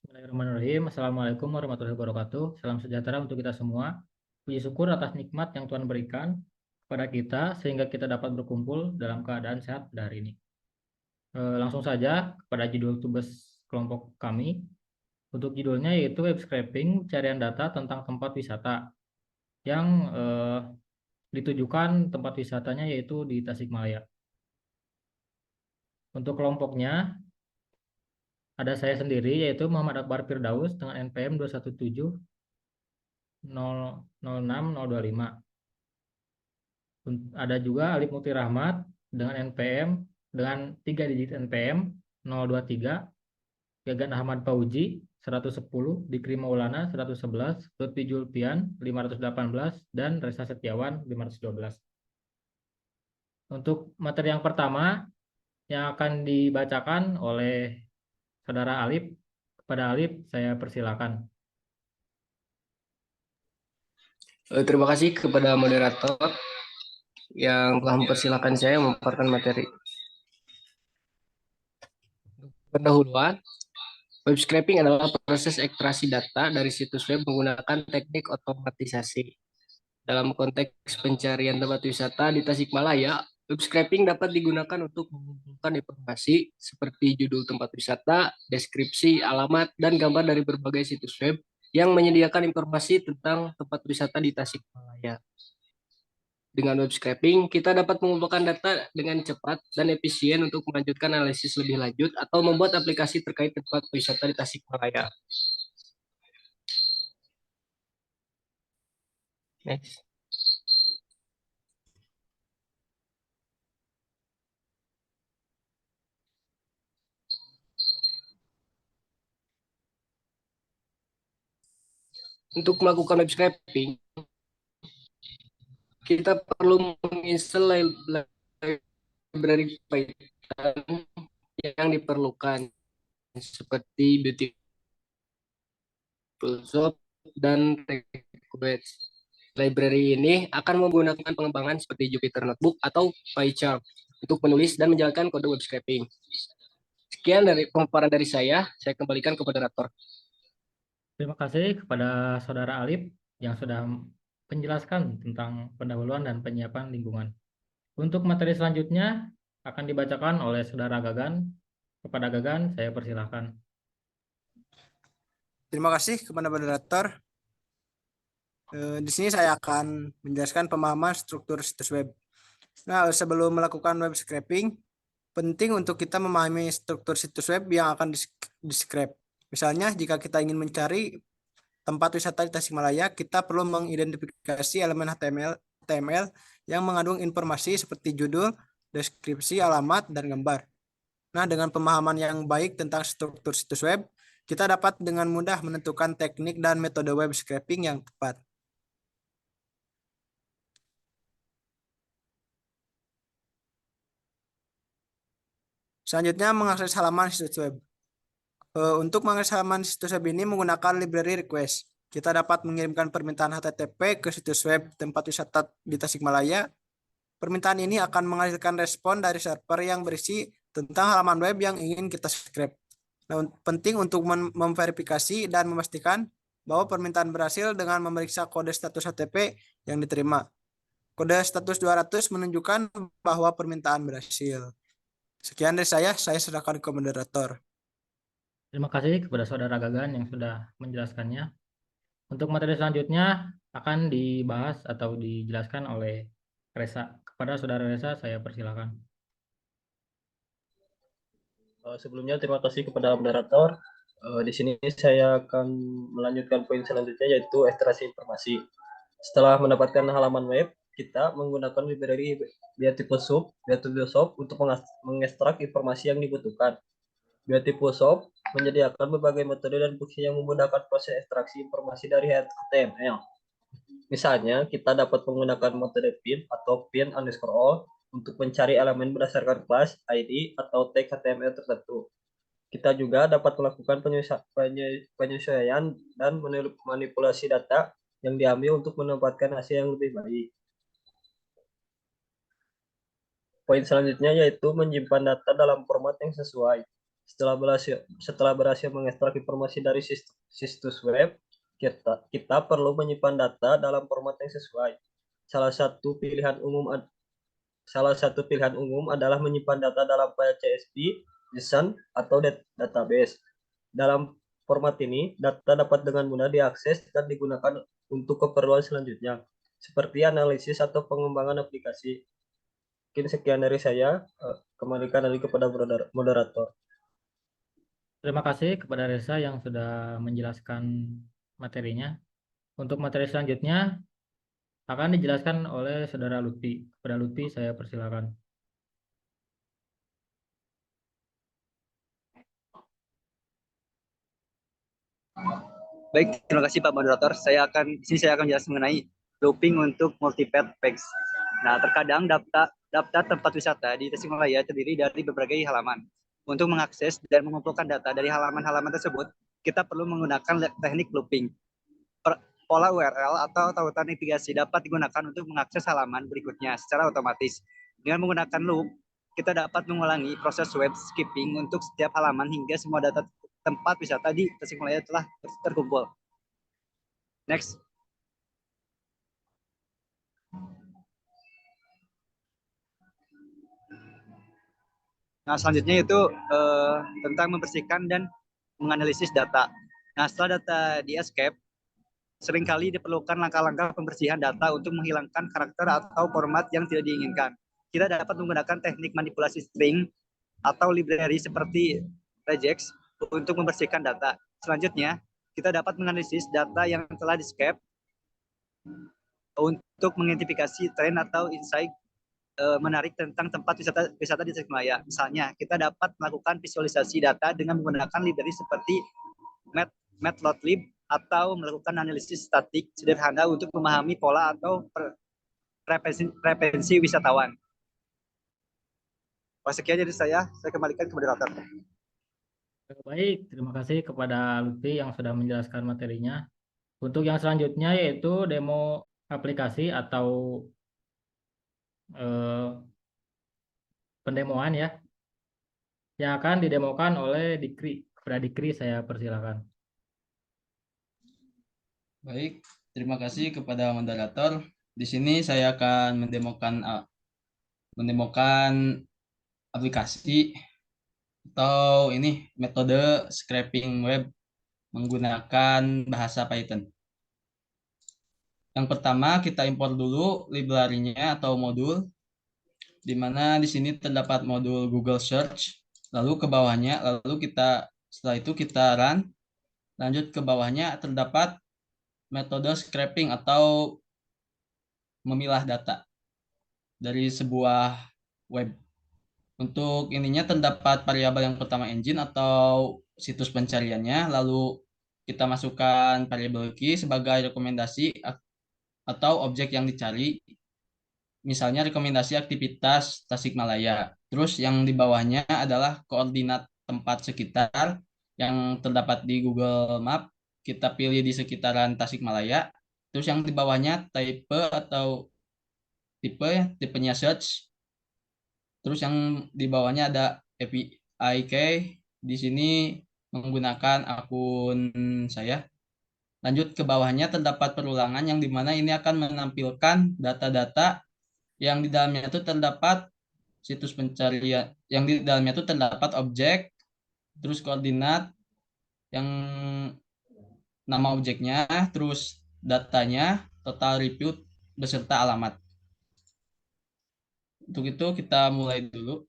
Bismillahirrahmanirrahim. Assalamualaikum warahmatullahi wabarakatuh. Salam sejahtera untuk kita semua. Puji syukur atas nikmat yang Tuhan berikan kepada kita sehingga kita dapat berkumpul dalam keadaan sehat pada hari ini. Langsung saja kepada judul tugas kelompok kami. Untuk judulnya yaitu web scraping, pencarian data tentang tempat wisata yang ditujukan tempat wisatanya yaitu di Tasikmalaya. Untuk kelompoknya ada saya sendiri yaitu Muhammad Akbar Firdaus dengan NPM 217 006 025. Ada juga Alif Muti Rahmat dengan NPM dengan 3 digit NPM 023, Gagan Ahmad Fauji 110, Dikri Maulana 111, Lutfi Julpian 518, dan Resa Setiawan 512. Untuk materi yang pertama yang akan dibacakan oleh Saudara Alif, kepada Alif saya persilakan. Terima kasih kepada moderator yang telah mempersilahkan saya memaparkan materi. Pendahuluan, web scraping adalah proses ekstraksi data dari situs web menggunakan teknik otomatisasi. Dalam konteks pencarian tempat wisata di Tasikmalaya, web scraping dapat digunakan untuk mengumpulkan informasi seperti judul tempat wisata, deskripsi, alamat, dan gambar dari berbagai situs web yang menyediakan informasi tentang tempat wisata di Tasikmalaya. Dengan web scraping, kita dapat mengumpulkan data dengan cepat dan efisien untuk melanjutkan analisis lebih lanjut atau membuat aplikasi terkait tempat wisata di Tasikmalaya. Next. Untuk melakukan web scraping, kita perlu menginstal library Python yang diperlukan seperti Beautiful Shop dan TechWedge. Library ini akan menggunakan pengembangan seperti Jupyter Notebook atau PyCharm untuk menulis dan menjalankan kode web scraping. Sekian dari pemaparan dari saya kembalikan ke moderator. Terima kasih kepada Saudara Alif yang sudah menjelaskan tentang pendahuluan dan penyiapan lingkungan. Untuk materi selanjutnya akan dibacakan oleh Saudara Gagan. Kepada Gagan, saya persilahkan. Terima kasih kepada moderator. Di sini saya akan menjelaskan pemahaman struktur situs web. Nah, sebelum melakukan web scraping, penting untuk kita memahami struktur situs web yang akan di-scrape. Misalnya, jika kita ingin mencari tempat wisata di Tasikmalaya, kita perlu mengidentifikasi elemen HTML yang mengandung informasi seperti judul, deskripsi, alamat, dan gambar. Nah, dengan pemahaman yang baik tentang struktur situs web, kita dapat dengan mudah menentukan teknik dan metode web scraping yang tepat. Selanjutnya, mengakses halaman situs web. Untuk mengakses halaman situs web ini menggunakan library request. Kita dapat mengirimkan permintaan HTTP ke situs web tempat wisata di Tasikmalaya. Permintaan ini akan menghasilkan respon dari server yang berisi tentang halaman web yang ingin kita scrape. Nah, penting untuk memverifikasi dan memastikan bahwa permintaan berhasil dengan memeriksa kode status HTTP yang diterima. Kode status 200 menunjukkan bahwa permintaan berhasil. Sekian dari saya serahkan ke moderator. Terima kasih kepada Saudara Gagan yang sudah menjelaskannya. Untuk materi selanjutnya akan dibahas atau dijelaskan oleh Resa. Kepada Saudara Resa, saya persilahkan. Sebelumnya terima kasih kepada moderator. Di sini saya akan melanjutkan poin selanjutnya yaitu ekstraksi informasi. Setelah mendapatkan halaman web, kita menggunakan library Beautiful Shop untuk mengekstrak informasi yang dibutuhkan. Beautiful Shop menyediakan berbagai metode dan fungsi yang memudahkan proses ekstraksi informasi dari HTML. Misalnya, kita dapat menggunakan metode pin atau pin_all untuk mencari elemen berdasarkan kelas, ID, atau tag HTML tertentu. Kita juga dapat melakukan penyesuaian dan manipulasi data yang diambil untuk mendapatkan hasil yang lebih baik. Poin selanjutnya yaitu menyimpan data dalam format yang sesuai. Setelah berhasil mengekstrak informasi dari situs web, kita perlu menyimpan data dalam format yang sesuai. Salah satu pilihan umum adalah menyimpan data dalam file CSV, JSON, atau database. Dalam format ini, data dapat dengan mudah diakses dan digunakan untuk keperluan selanjutnya, seperti analisis atau pengembangan aplikasi. Mungkin sekian dari saya. Kembalikan lagi kepada moderator. Terima kasih kepada Reza yang sudah menjelaskan materinya. Untuk materi selanjutnya akan dijelaskan oleh Saudara Lutfi. Kepada Lutfi, saya persilakan. Baik, terima kasih Pak Moderator. Saya akan menjelaskan mengenai looping untuk multi-path page. Nah, terkadang daftar tempat wisata di Tasikmalaya terdiri dari berbagai halaman. Untuk mengakses dan mengumpulkan data dari halaman-halaman tersebut, kita perlu menggunakan teknik looping. Pola URL atau tautan navigasi dapat digunakan untuk mengakses halaman berikutnya secara otomatis. Dengan menggunakan loop, kita dapat mengulangi proses web skipping untuk setiap halaman hingga semua data tempat wisata di Tasikmalaya telah terkumpul. Next. Nah, selanjutnya itu tentang membersihkan dan menganalisis data. Nah, setelah data di escape, seringkali diperlukan langkah-langkah pembersihan data untuk menghilangkan karakter atau format yang tidak diinginkan. Kita dapat menggunakan teknik manipulasi string atau library seperti regex untuk membersihkan data. Selanjutnya, kita dapat menganalisis data yang telah di-escape untuk mengidentifikasi tren atau insight menarik tentang tempat wisata di Tasikmalaya. Misalnya, kita dapat melakukan visualisasi data dengan menggunakan library seperti Matplotlib atau melakukan analisis statik sederhana untuk memahami pola atau preferensi wisatawan. Sekian dari saya kembalikan ke moderator. Baik, terima kasih kepada Lutfi yang sudah menjelaskan materinya. Untuk yang selanjutnya yaitu demo aplikasi atau pendemoan ya, yang akan didemokan oleh Dikri. Kepada Dikri saya persilakan. Baik, terima kasih kepada moderator. Di sini saya akan mendemokan aplikasi atau ini metode scraping web menggunakan bahasa Python. Yang pertama kita import dulu library-nya atau modul, di mana di sini terdapat modul Google Search, lalu ke bawahnya, setelah itu kita run, lanjut ke bawahnya terdapat metode scraping atau memilah data dari sebuah web. Untuk ininya terdapat variabel yang pertama engine atau situs pencariannya, lalu kita masukkan variabel key sebagai rekomendasi atau objek yang dicari, misalnya rekomendasi aktivitas Tasikmalaya. Terus yang di bawahnya adalah koordinat tempat sekitar yang terdapat di Google Map, kita pilih di sekitaran Tasikmalaya. Terus yang di bawahnya tipenya search. Terus yang di bawahnya ada API key, di sini menggunakan akun saya. Lanjut ke bawahnya terdapat perulangan yang dimana ini akan menampilkan data-data yang di dalamnya itu terdapat situs pencarian, yang di dalamnya itu terdapat objek, terus koordinat, yang nama objeknya, terus datanya, total review, beserta alamat. Untuk itu kita mulai dulu.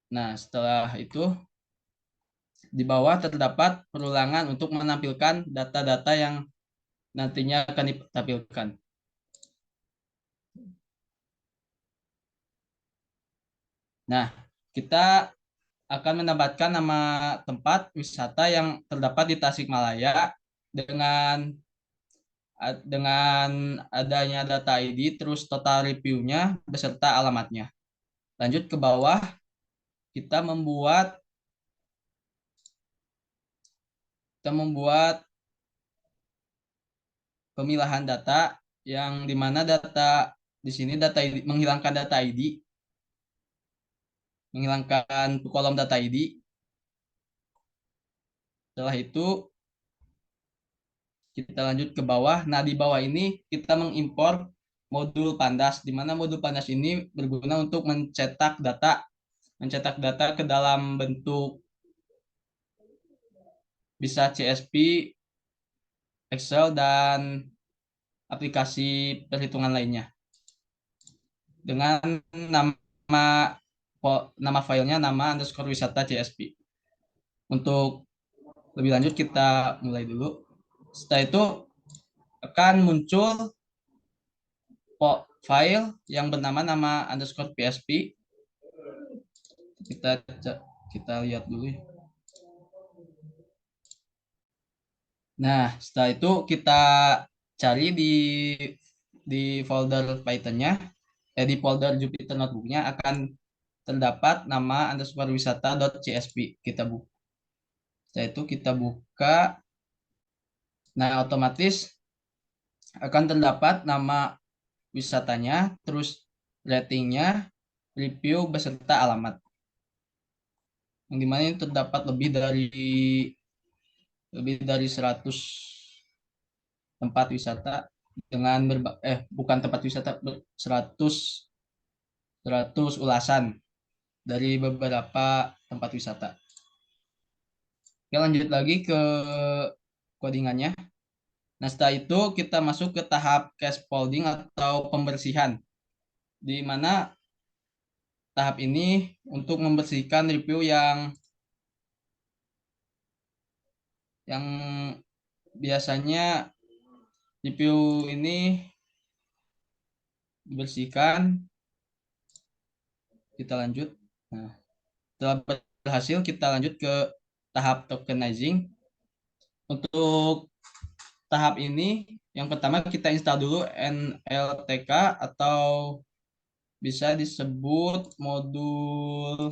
Nah, setelah itu di bawah terdapat perulangan untuk menampilkan data-data yang nantinya akan ditampilkan. Nah, kita akan menambahkan nama tempat wisata yang terdapat di Tasikmalaya dengan adanya data ID, terus total review-nya beserta alamatnya. Lanjut ke bawah, kita membuat pemilahan data yang dimana data di sini menghilangkan data ID, menghilangkan kolom data ID, Setelah itu kita lanjut ke bawah. Nah, di bawah ini kita mengimpor modul Pandas, di mana modul Pandas ini berguna untuk mencetak data ke dalam bentuk bisa CSV, Excel, dan aplikasi perhitungan lainnya. Dengan nama filenya nama underscore wisata CSV. Untuk lebih lanjut kita mulai dulu. Setelah itu akan muncul file yang bernama nama underscore PSP. Kita lihat dulu. Nah, setelah itu kita cari di folder Python-nya, di folder Jupyter Notebook-nya akan terdapat nama underscore wisata.csv. Kita buka. Setelah itu kita buka. Nah, otomatis akan terdapat nama wisatanya, terus ratingnya, review beserta alamat. Yang dimana ini terdapat lebih dari 100 tempat wisata dengan bukan tempat wisata, 100 ulasan dari beberapa tempat wisata. Oke, lanjut lagi ke codingannya. Nah, setelah itu kita masuk ke tahap scaffolding atau pembersihan, di mana tahap ini untuk membersihkan review yang biasanya review ini dibersihkan. Kita lanjut. Nah, setelah berhasil kita lanjut ke tahap tokenizing. Untuk tahap ini yang pertama kita install dulu NLTK atau bisa disebut modul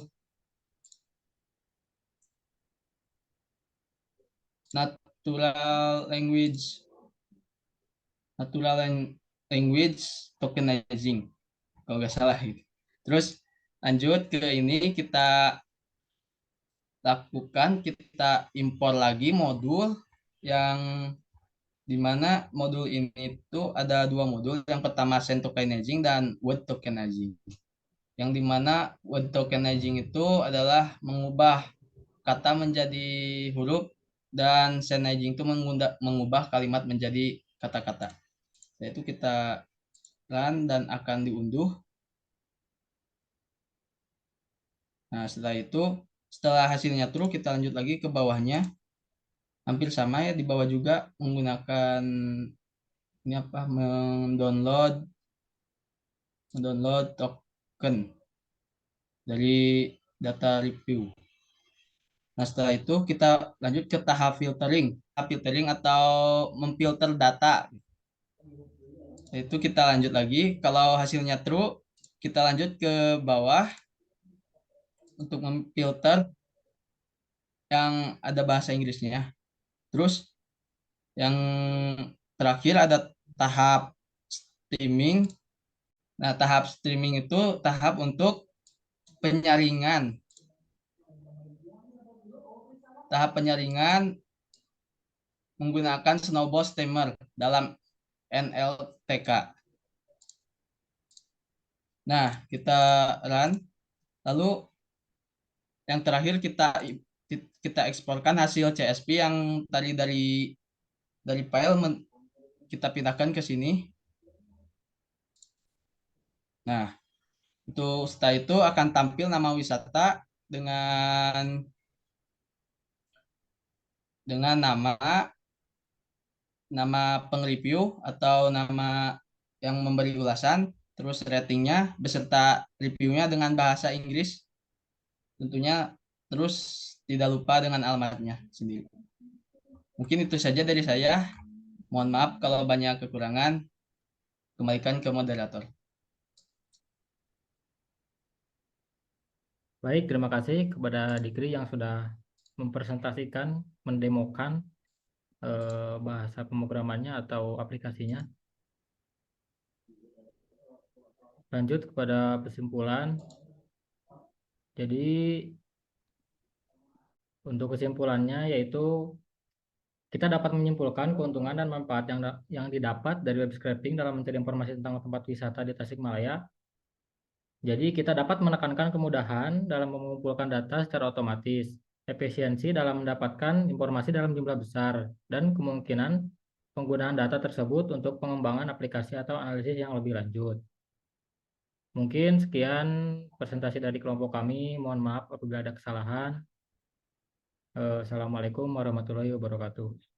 Natural Language Tokenizing, kalau nggak salah gitu. Terus lanjut ke ini kita lakukan, kita impor lagi modul yang dimana modul ini itu ada dua modul. Yang pertama send tokenizing dan word tokenizing. Yang dimana word tokenizing itu adalah mengubah kata menjadi huruf dan sennizing itu mengubah kalimat menjadi kata-kata. Yaitu kita run dan akan diunduh. Nah, setelah hasilnya true, kita lanjut lagi ke bawahnya. Hampir sama ya, di bawah juga menggunakan ini mendownload token dari data review. Nah, setelah itu kita lanjut ke tahap filtering atau memfilter data. Itu kita lanjut lagi. Kalau hasilnya true, kita lanjut ke bawah untuk memfilter yang ada bahasa Inggrisnya. Terus yang terakhir ada tahap streaming. Nah, tahap streaming itu tahap untuk penyaringan. Tahap penyaringan menggunakan snowball steamer dalam NLTK. Nah, kita run. Lalu yang terakhir kita eksporkan hasil CSV yang tadi dari file kita pindahkan ke sini. Nah, setelah itu akan tampil nama wisata dengan nama pengreview atau nama yang memberi ulasan, terus ratingnya beserta reviewnya dengan bahasa Inggris tentunya, terus tidak lupa dengan alamatnya sendiri. Mungkin itu saja dari saya. Mohon maaf kalau banyak kekurangan. Kembalikan ke moderator. Baik, terima kasih kepada Dikri yang sudah mempresentasikan, mendemokan bahasa pemrogramannya atau aplikasinya. Lanjut kepada kesimpulan. Jadi Untuk kesimpulannya yaitu kita dapat menyimpulkan keuntungan dan manfaat yang didapat dari web scraping dalam mencari informasi tentang tempat wisata di Tasikmalaya. Jadi kita dapat menekankan kemudahan dalam mengumpulkan data secara otomatis, efisiensi dalam mendapatkan informasi dalam jumlah besar, dan kemungkinan penggunaan data tersebut untuk pengembangan aplikasi atau analisis yang lebih lanjut. Mungkin sekian presentasi dari kelompok kami. Mohon maaf apabila ada kesalahan. Assalamualaikum warahmatullahi wabarakatuh.